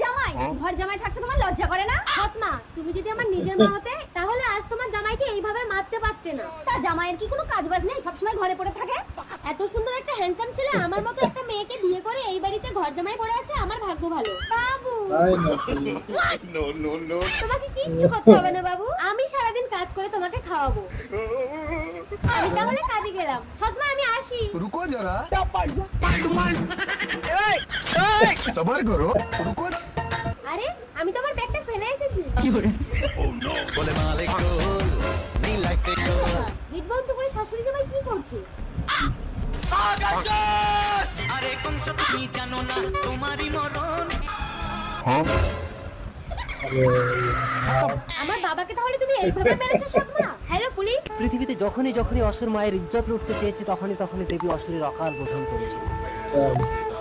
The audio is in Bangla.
জামাই, ঘর জামাই থাকতে তোমার লজ্জা করে না? সৎমা, তুমি যদি আমার নিজের মা হতে তাহলে আজ তোমার জামাইকে এইভাবে মারতে পারতে না। তা জামাইয়ের কি কোনো কাজ বাজ নেই, সবসময় ঘরে পড়ে থাকে? এত সুন্দর একটা হ্যান্ডসাম ছেলে আমার মতো একটা মেয়েকে বিয়ে করে এই বাড়িতে ঘর জামাই পড়ে আছে, আমার ভাগ্য ভালো। বাবু, তোমাকে কিচ্ছু করতে হবে না বাবু, আমি সারাদিন কাজ করে তোমাকে খাওয়াবো। আমি তাহলে কাজে গেলাম। সৎমা, আমি আসি। रुको जरा सबर करो रुको আরে, আমি তো আমার ব্যাগটা ফেলে এসেছি। বিদবন্ত করে শাশুড়ি জামাই কি করছে? আমার বাবাকে তাহলে তুমি এইভাবে মেরেছো সৎমা? Hello police. পৃথিবীতে যখনই যখনই অসুর মায়ের ইজ্জত লুটতে চেয়েছে তখনই তখনই দেবী অসুরের অকাল বোধন করেছে।